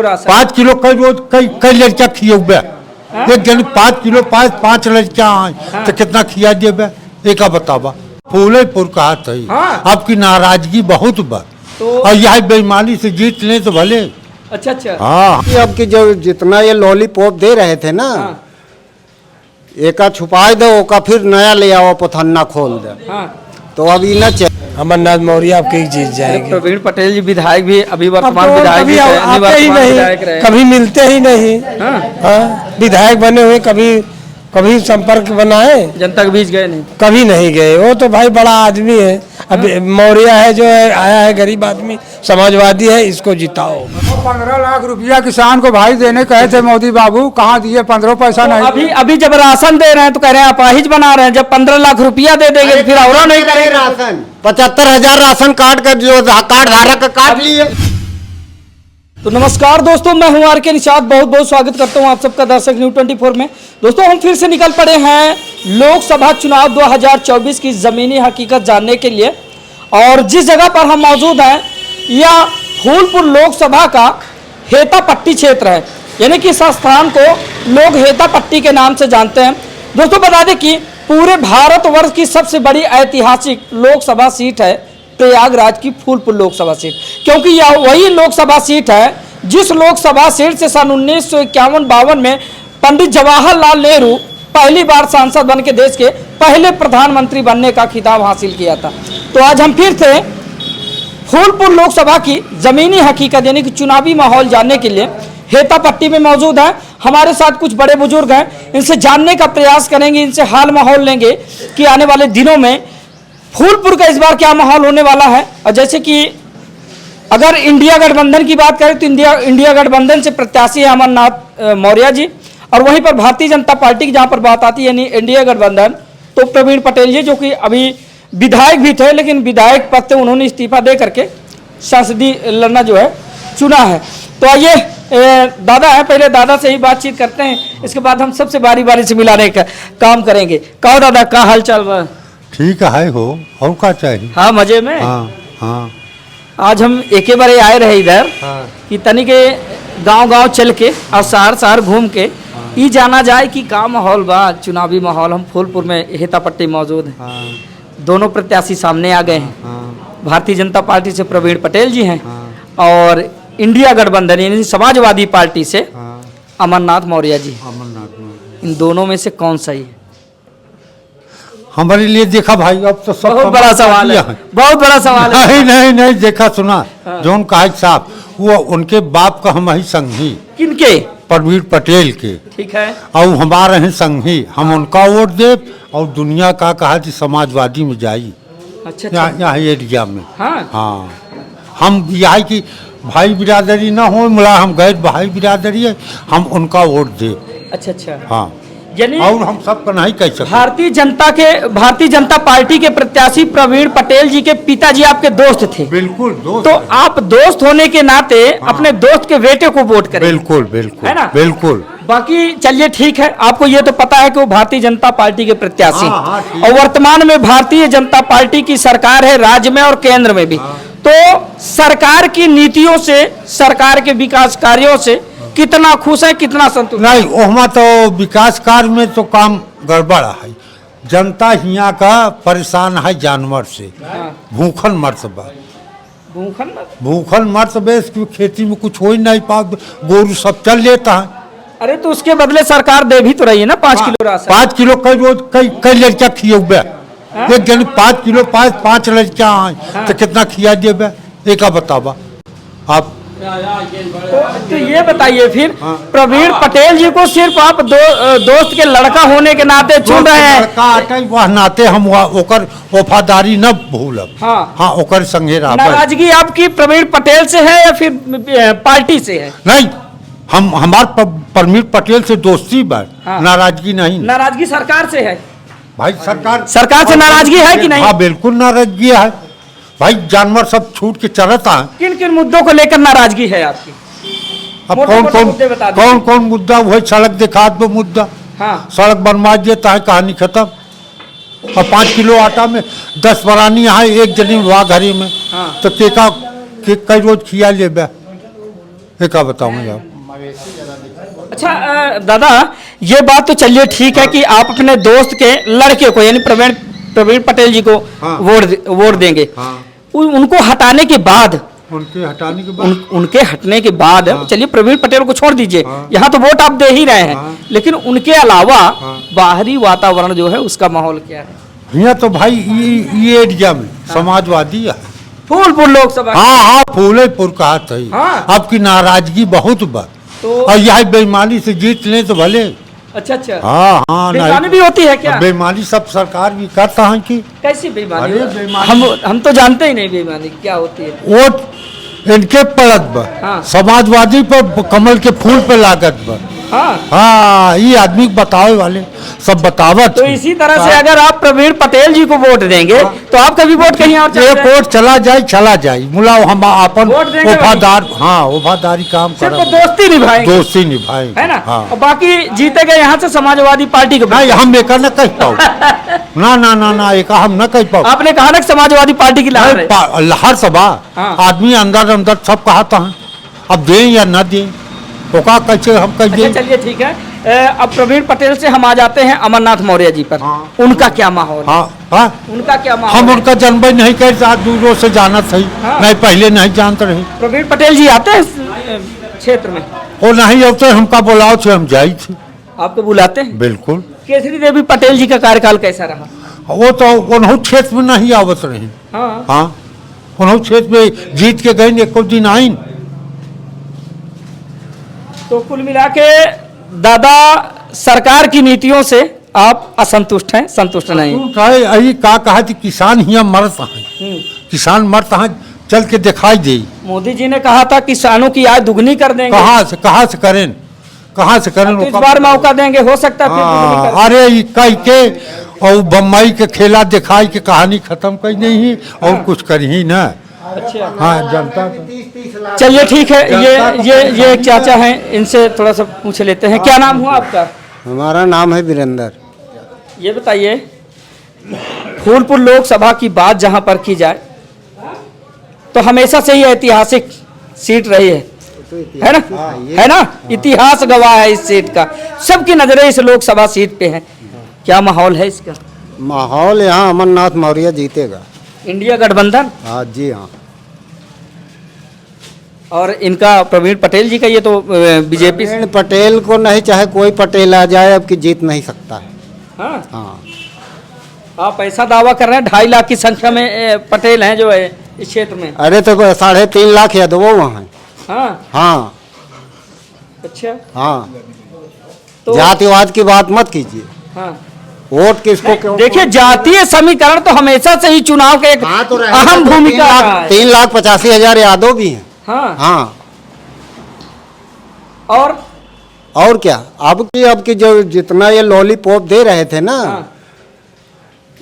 5 kilo कई रोज कई लड़कियां खिए हुए एक जन 5 किलो 5 लड़कियां आए तो कितना खिया दिए एक बतावा फूलेपुर कहा सही आपकी नाराजगी बहुत बा और यह बेईमानी से जीत ले तो भले। अच्छा अच्छा हाँ अब की जो जितना ये लॉलीपॉप दे रहे थे ना एका छुपाए दो ओका फिर नया ले आओ पथन्ना खोल दे तो अभी न चल अमरनाथ मौर्य आपकी जीत जाएगी। प्रवीण पटेल जी विधायक भी अभी वर्तमान तो विधायक भी आते ही नहीं, कभी मिलते ही नहीं। हाँ विधायक बने हुए कभी संपर्क बनाए जनता के बीच गए नहीं, कभी नहीं गए। वो तो भाई बड़ा आदमी है। अब मौर्य है जो है आया है गरीब आदमी समाजवादी है, इसको जिताओ। 15 लाख रुपया किसान को भाई देने कहे थे मोदी बाबू, कहाँ दिए? 15 पैसा तो नहीं। अभी जब राशन दे रहे हैं तो कह रहे हैं अपाहिज बना रहे हैं। जब 15 लाख रुपया दे देंगे फिर और नहीं करेंगे। राशन 75,000 राशन कार्ड का जो कार्ड धारक काट लिए। तो नमस्कार दोस्तों, मैं हूं आर के निषाद। बहुत बहुत स्वागत करता हूं आप सबका दर्शक न्यूज़ 24 में। दोस्तों हम फिर से निकल पड़े हैं लोकसभा चुनाव 2024 की ज़मीनी हकीकत जानने के लिए। और जिस जगह पर हम मौजूद हैं यह फूलपुर लोकसभा का हेता पट्टी क्षेत्र है, यानी कि इस स्थान को लोग हेता पट्टी के नाम से जानते हैं। दोस्तों बता दें कि पूरे भारतवर्ष की सबसे बड़ी ऐतिहासिक लोकसभा सीट है प्रयागराज की फूलपुर लोकसभा सीट, क्योंकि यह वही लोकसभा सीट है जिस लोकसभा सीट से सन 1951-52 में पंडित जवाहरलाल नेहरू पहली बार सांसद बन के देश के पहले प्रधानमंत्री बनने का खिताब हासिल किया था। तो आज हम फिर से फूलपुर लोकसभा की ज़मीनी हकीकत यानी कि चुनावी माहौल जानने के लिए हेता पट्टी में मौजूद है। हमारे साथ कुछ बड़े बुजुर्ग हैं, इनसे जानने का प्रयास करेंगे, इनसे हाल माहौल लेंगे कि आने वाले दिनों में फूलपुर का इस बार क्या माहौल होने वाला है। और जैसे कि अगर इंडिया गठबंधन की बात करें तो इंडिया गठबंधन से प्रत्याशी है अमरनाथ मौर्य जी, और वहीं पर भारतीय जनता पार्टी की जहां पर बात आती है यानी इंडिया गठबंधन तो प्रवीण पटेल जी, जो कि अभी विधायक भी थे लेकिन विधायक पद से उन्होंने इस्तीफा दे करके संसदीय लड़ना जो है चुना है। तो आइए दादा है, पहले दादा से ही बातचीत करते हैं, इसके बाद हम सबसे बारी बारी से मिलाने का काम करेंगे। कहो दादा, क्या हाल चाल बा? ठीक है हो और क्या चाहिए? हाँ मजे में। हाँ आज हम एक बार आए रहे इधर कि तनी के गांव चल के और शहर घूम के ये जाना जाए कि का माहौल बा चुनावी माहौल। हम फूलपुर में हेता पट्टी मौजूद हैं। दोनों प्रत्याशी सामने आ गए हैं। भारतीय जनता पार्टी से प्रवीण पटेल जी हैं और इंडिया गठबंधन यानी समाजवादी पार्टी से अमरनाथ मौर्य जी। इन दोनों में से कौन सही है? हमारे लिए देखा भाई, अब तो सब बहुत बड़ा सवाल है, बहुत बड़ा सवाल है। नहीं देखा सुना जोन कहा साहब वो उनके बाप का हम ही संघी। किनके? प्रवीण पटेल के। ठीक है। और हमारे हैं संघी, हम उनका वोट दे और दुनिया का कहा कि समाजवादी में जाई। अच्छा यहाँ एरिया में। हाँ हम यह कि भाई बिरादरी ना हो मिला, हम गैर भाई बिरादरी है, हम उनका वोट दे। अच्छा हाँ, यानी और हम सब का नहीं कह सकते। भारतीय जनता पार्टी के प्रत्याशी प्रवीण पटेल जी के पिताजी आपके दोस्त थे? बिल्कुल दोस्त। तो आप दोस्त होने के नाते अपने दोस्त के बेटे को वोट करें? बिल्कुल है ना? बिल्कुल। बाकी चलिए ठीक है, आपको ये तो पता है कि वो भारतीय जनता पार्टी के प्रत्याशी और वर्तमान में भारतीय जनता पार्टी की सरकार है राज्य में और केंद्र में भी। तो सरकार की नीतियों से, सरकार के विकास कार्यों से कितना खुश है, कितना संतुष्ट? नहीं, वहाँ तो विकास कार्य में तो काम गड़बड़ है। जनता यहाँ का परेशान है जानवर से। भूखन मरत बा, भूखन मरत बे, इसकी खेती में कुछ हो ही नहीं पा, गोरू सब चल लेता है। अरे तो उसके बदले सरकार दे भी तो रही है ना 5 किलो राशन। 5 किलो कई रोज कई लड़कियां खिए हुए एक जन 5 किलो 5 लड़कियां आए तो कितना खिया दिए एक बतावा आप। तो ये बताइए फिर प्रवीण पटेल जी को सिर्फ आप दोस्त के लड़का होने के नाते चुन रहे हैं? वह नाते हम ओकर वफादारी न भूलब। हाँ ओकर संगे रह। नाराजगी आपकी प्रवीण पटेल से है या फिर पार्टी से है? नहीं, हम हमारे प्रवीण पटेल से दोस्ती बा। नाराजगी नहीं। नाराजगी सरकार से है भाई। सरकार से नाराजगी है कि नहीं? हाँ बिल्कुल नाराजगी है भाई, जानवर सब छूट के चलता है। किन किन मुद्दों को लेकर नाराजगी है आपकी? अब कौन मुद्दा? वही सड़क दिखा दो मुद्दा। सड़क बनवा देता है, कहानी खत्म। और 5 किलो आटा में 10 बरानी है एक जनी वाह घरी में तो कई रोज खिया ले एक का बताऊँ मैं आप। अच्छा दादा, ये बात तो चलिए ठीक है कि आप अपने दोस्त के लड़के को यानी प्रवीण पटेल जी को हाँ। वोट देंगे। हाँ। उनको हटाने के बाद उनके हटाने के बाद उनके हटने के बाद चलिए प्रवीण पटेल को छोड़ दीजिए, हाँ। यहाँ तो वोट आप दे ही रहे हैं, हाँ। लेकिन उनके अलावा हाँ। बाहरी वातावरण जो है उसका माहौल क्या है? यहाँ तो भाई ये एरिया में समाजवादी है। फूलपुर लोकसभा। हाँ, फूलेपुर कहा था हाँ। आपकी नाराजगी बहुत बा तो और यह बेईमानी से जीत ले तो भले। अच्छा अच्छा, हाँ, बेईमानी भी होती है क्या? बेईमानी सब सरकार भी करता है कि कैसी बेईमानी? अरे बेईमानी- हम तो जानते ही नहीं बेईमानी क्या होती है। वोट इनके पड़त बा। हाँ। समाजवादी पर कमल के फूल पे लागत बा। हाँ, हाँ, ये आदमी बतावे वाले सब बतावत तो है। इसी तरह से अगर आप प्रवीण पटेल जी को वोट देंगे तो आपका भी वोट कहीं और चला एक जाएगा। वोट चला जाए मुला हम अपन वोट देंगे वफादार, हाँ वफादारी काम सिर्फ कर दोस्ती निभाएंगे, दोस्ती निभाएंगे है ना? हाँ। और बाकी जीतेगा यहाँ से समाजवादी पार्टी को। नहीं, हम एक न कह पाओ ना एक हम न कह पाओ। आपने कहा ना कि समाजवादी पार्टी की लहर है। लहर सभा हाँ। आदमी अंदर अंदर सब कहता है, अब दें या न दें ओका कैसे हम कह अच्छा दें। चलिए ठीक है, अब प्रवीण पटेल से हम आ जाते हैं अमरनाथ मौर्य जी पर। हाँ। उनका क्या माहौल है? हाँ हाँ, उनका क्या माहौल हम है? उनका जन्म ही नहीं कर साथ दूरों से जाना सही। हाँ। नहीं पहले नहीं जानते रहे, प्रवीण पटेल जी आते हैं इस क्षेत्र में? वो नहीं होते हमका बुलाओ थे हम जाई थे। आपको बुलाते हैं? बिल्कुल। केसरी देवी पटेल जी का कार्यकाल कैसा रहा? वो तो उन्हों क्षेत्र में नहीं आवत रहे। हाँ, हाँ, उन्हों क्षेत्र में जीत के गए एक दिन आइन। तो कुल मिला के दादा सरकार की नीतियों से आप असंतुष्ट हैं, संतुष्ट नहीं? यही का कहा कि किसान हिया मरता है, किसान मरता है, चल के दिखाई दे। मोदी जी ने कहा था किसानों की आय दुगनी कर देंगे। कहाँ से करें तो इस बार मौका देंगे, हो सकता है फिर दुगनी कर। अरे ई कह के और बम्बई के खेला दिखाई के कहानी खत्म कर नहीं और कुछ कर ही ना। अच्छा, हाँ, जनता को- चलिए ठीक है, ये एक चाचा हैं, इनसे थोड़ा सा पूछ लेते हैं। क्या नाम हुआ आपका? हमारा नाम है वीरेंद्र। ये बताइए, फूलपुर लोकसभा की बात जहां पर की जाए तो हमेशा से ही ऐतिहासिक सीट रही है ना? है ना? इतिहास गवाह है इस सीट का, सबकी नजरें इस लोकसभा सीट पे हैं। क्या माहौल है इसका? माहौल यहाँ अमरनाथ मौर्य जीतेगा। इंडिया गठबंधन हाँ जी हाँ। और इनका प्रवीण पटेल जी का ये तो बीजेपी। प्रवीण पटेल को नहीं, चाहे कोई पटेल आ जाए, अब की जीत नहीं सकता है। हाँ, हाँ, आप ऐसा दावा कर रहे हैं 2.5 लाख की संख्या में पटेल हैं जो है इस क्षेत्र में। अरे तो 3.5 लाख यादव वहाँ हैं। हाँ, हाँ अच्छा, हाँ, तो जातिवाद की बात मत कीजिए। हाँ, वोट किसको क्यों? देखिए जातीय समीकरण तो हमेशा से ही चुनाव के एक हाँ, तो अहम भूमिका रहा है। 3,85,000 यादव भी हैं। हाँ, हाँ, और क्या अब की जो जितना ये लॉलीपॉप दे रहे थे ना, हाँ,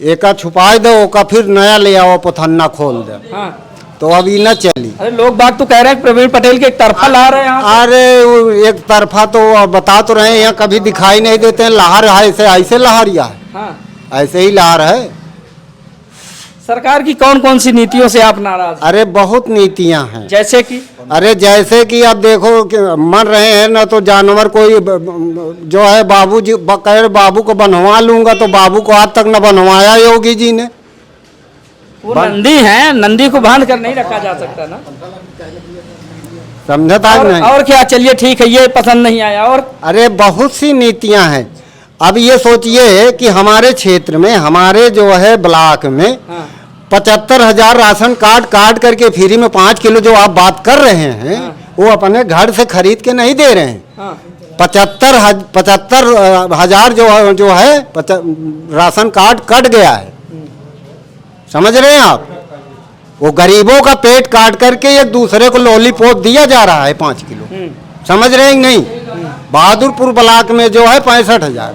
एका छुपाए दो, ओका फिर नया ले आओ, पथन्ना खोल दे, हाँ, तो अभी न चली। अरे लोग बात तो कह रहे हैं कि प्रवीण पटेल के एक तरफा ला रहे हैं यहाँ। अरे वो एक तरफा तो बता तो रहे हैं, यहाँ कभी दिखाई नहीं देते हैं। लहर है ऐसे लहरिया है, हाँ, ऐसे ही लहर है। सरकार की कौन कौन सी नीतियों से आप नाराज हैं? अरे बहुत नीतियां हैं। जैसे कि अरे जैसे कि अब देखो कि मर रहे हैं ना, तो जानवर कोई जो है बाबूजी कह रहे बाबू को बनवा लूंगा, तो बाबू को आज तक न बनवाया योगी जी ने। वो नंदी हैं, नंदी को बांध कर नहीं रखा जा सकता ना। समझता नहीं। और क्या? चलिए ठीक है, ये पसंद नहीं आया। और अरे बहुत सी नीतियां हैं। अब ये सोचिए कि हमारे क्षेत्र में, हमारे जो है ब्लॉक में हाँ, 75,000 राशन कार्ड काट करके फ्री में 5 किलो जो आप बात कर रहे हैं, वो अपने घर से खरीद के नहीं दे रहे हैं। हाँ, 75,000 जो है राशन कार्ड कट गया है। समझ रहे हैं आप? वो गरीबों का पेट काट करके एक दूसरे को लॉलीपॉप दिया जा रहा है 5 किलो। समझ रहे हैं नहीं? बहादुरपुर ब्लॉक में जो है 65,000,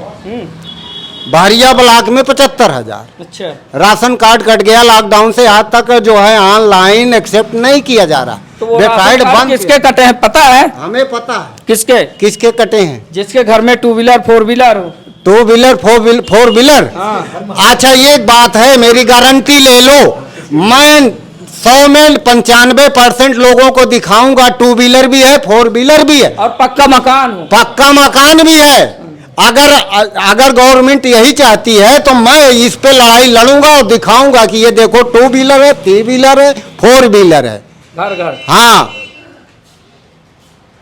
बहरिया ब्लॉक में 75,000। अच्छा, राशन कार्ड कट गया। लॉकडाउन से आज तक जो है ऑनलाइन एक्सेप्ट नहीं किया जा रहा। तो वो राशन कार्ड किसके कटे हैं पता है? हमें पता है किसके? किसके कटे हैं। जिसके घर में 2 व्हीलर 4 व्हीलर हो। 2 व्हीलर 4 व्हीलर। हाँ, अच्छा, ये बात है, मेरी गारंटी ले लो। मैं 100 में 95% लोगों को दिखाऊंगा, 2 व्हीलर भी है, 4 व्हीलर भी है, और पक्का मकान हो। पक्का मकान भी है। अगर गवर्नमेंट यही चाहती है तो मैं इस पे लड़ाई लड़ूंगा और दिखाऊंगा कि ये देखो 2 व्हीलर है, 3 व्हीलर है, 4 व्हीलर है। घर घर हाँ,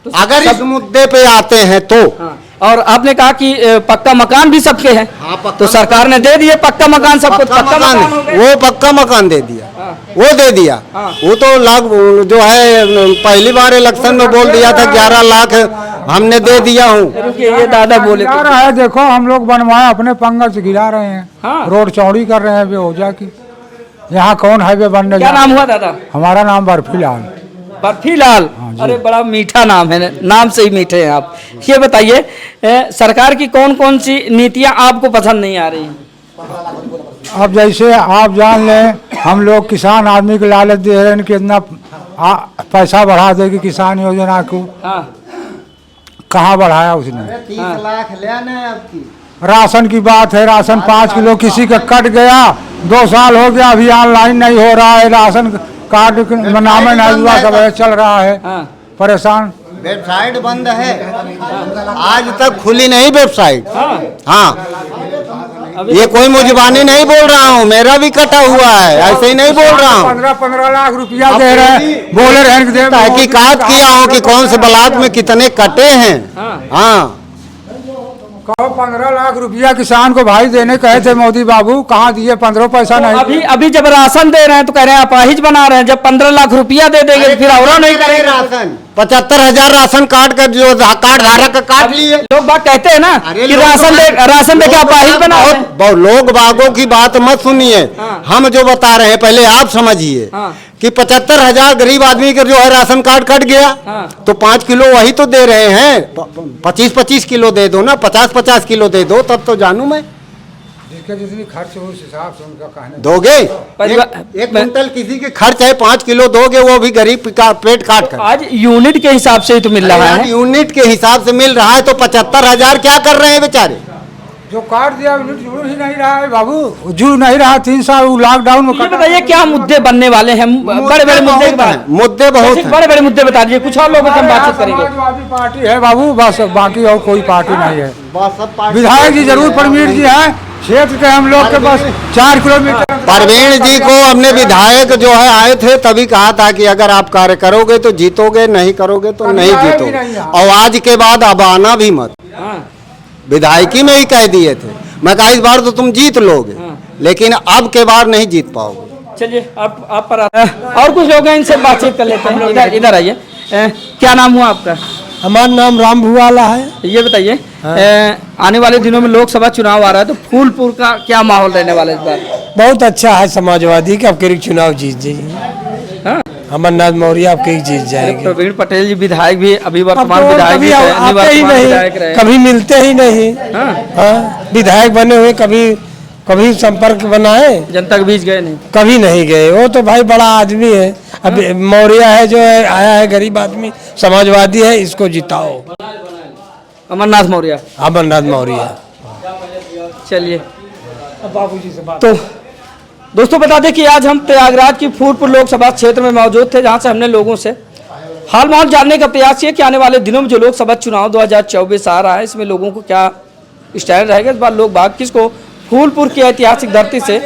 तो अगर इस मुद्दे पे आते हैं तो हाँ। और आपने कहा कि पक्का मकान भी सबके हैं। हाँ, पक्का तो सरकार ने दे दिए पक्का मकान सबको। पक्का मकान, हो गए। वो पक्का मकान दे दिया। हाँ। वो दे दिया। हाँ। वो तो लाख जो है पहली बार इलेक्शन में बोल दिया था 11 लाख हमने दे दिया हूँ। रुकिए, ये दादा बोले गिरा रहा है, देखो हम लोग बनवाए अपने पंगल से गिरा रहे हैं। हाँ। रोड चौड़ी कर रहे हैं बेहोजा की। यहाँ कौन हाईवे बनने क्या जा रहा नाम हुआ दादा? हमारा नाम बर्फी लाल। बर्फी लाल। अरे बड़ा मीठा नाम है, नाम से ही मीठे हैं आप। ये बताइए, सरकार की कौन कौन सी नीतियां आपको पसंद नहीं आ रही हैं? अब जैसे आप जान लें, हम लोग किसान आदमी को लालच दे रहे हैं कि इतना पैसा बढ़ा देगी किसान योजना को। हाँ। कहाँ बढ़ाया उसने? 30 लाख लेना है आपकी। राशन की बात है, राशन 5 किलो किसी का कट गया, 2 साल हो गया, अभी ऑनलाइन नहीं हो रहा है, राशन कार्ड नामे नहीं हुआ, सब चल रहा है। हाँ। परेशान। वेबसाइट बंद है, आज तक खुली नहीं वेबसाइट। हाँ। हाँ, ये कोई मुजबानी नहीं बोल रहा हूँ, मेरा भी कटा हुआ है, ऐसे ही नहीं बोल रहा हूँ। 15-15 लाख रुपया दे रहे हैं, बोले रहे हैं कि तहकीकात किया हूँ कि कौन से ब्लॉक में कितने कटे हैं। हाँ, कहो 15 लाख रुपया किसान को भाई देने कहे थे मोदी बाबू, कहाँ दिए? 15 पैसा नहीं। अभी जब राशन दे रहे हैं तो कह रहे हैं अपाहिज बना रहे हैं। जब 15 लाख रुपया दे देंगे फिर और नहीं करेंगे। राशन 75,000 राशन कार्ड का जो कार्ड धारक का काट लिए। लोग बात कहते हैं ना कि राशन दे के अपाहिज बना रहे हैं। बहुत लोग बागों की बात मत सुनिए। हाँ। हम जो बता रहे हैं पहले आप समझिए। हाँ। कि 75,000 गरीब आदमी का जो है राशन कार्ड कट गया। हाँ। तो 5 किलो वही तो दे रहे हैं, 25-25 किलो दे दो ना, 50-50 किलो दे दो, तब तो जानू मैं। जितनी खर्च हो उस हिसाब से उनका कहना। दोगे एक कुंटल किसी के खर्च है, 5 किलो दोगे, वो भी गरीब का पेट काट कर। आज यूनिट के हिसाब से ही तो मिल रहा है। यूनिट के हिसाब से मिल रहा है, तो 75,000 क्या कर रहे हैं बेचारे? जो काट दिया जुड़ ही नहीं रहा है बाबू, जुड़ नहीं रहा। 3 साल लॉकडाउन में। ये बताइए क्या मुद्दे बनने वाले हैं? बड़े बड़े मुद्दे मुद्दे बहुत हैं। बड़े बड़े मुद्दे बता दीजिए, कुछ और लोगों से हम बातचीत करेंगे। समाजवादी पार्टी है बाबू, बस, बाकी और कोई पार्टी नहीं है। सब पार्टी। विधायक जी जरूर परमीर जी हैं, क्षेत्र के हम लोग के बस 4 किलोमीटर। परवीन जी को हमने विधायक जो है आए थे तभी कहा था कि अगर आप कार्य करोगे तो जीतोगे, नहीं करोगे तो नहीं जीतोगे, और आज के बाद अब आना भी मत। विधायकी में ही कह दिए थे। मैं कहा इस बार तो तुम जीत लोगे, लेकिन अब के बार नहीं जीत पाओगे। चलिए आप पर और कुछ लोग हैं, इनसे बातचीत कर लेते हैं। इधर आइए। क्या नाम हुआ आपका? हमारा नाम राम भुवाला है। ये बताइए, आने वाले दिनों में लोकसभा चुनाव आ रहा है, तो फूलपुर का क्या माहौल रहने वाला है इस बार? बहुत अच्छा है, समाजवादी का अब चुनाव जीत जाएगी। हाँ? अमरनाथ मौर्य आपके जीत जाएंगे। प्रवीण पटेल जी विधायक भी, अभी वर्तमान अब तो विधायक कभी भी है, आते ही नहीं, कभी मिलते ही नहीं। हाँ? हाँ, विधायक बने हुए कभी संपर्क बनाए, जनता के बीच गए नहीं। कभी नहीं गए। वो तो भाई बड़ा आदमी है। अब मौर्य है जो है, आया है गरीब आदमी, समाजवादी है, इसको जिताओ। अमरनाथ मौर्य। अमरनाथ मौर्य। चलिए बाबूजी से बात। तो दोस्तों बता दें कि आज हम प्रयागराज की फूलपुर लोकसभा क्षेत्र में मौजूद थे, जहां से हमने लोगों से हाल माहौल जानने का प्रयास किया कि आने वाले दिनों में जो लोकसभा चुनाव 2024 आ रहा है, इसमें लोगों को क्या स्टैंड रहेगा, इस बार लोग बाग किसको फूलपुर की ऐतिहासिक धरती से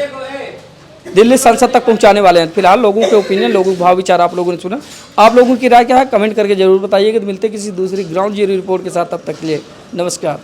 दिल्ली संसद तक पहुंचाने वाले हैं। फिलहाल लोगों के ओपिनियन, लोगों के भाव विचार आप लोगों ने सुना। आप लोगों की राय क्या है कमेंट करके जरूर बताइएगा। तो मिलते किसी दूसरी ग्राउंड जीरो रिपोर्ट के साथ, तब तक के लिए नमस्कार।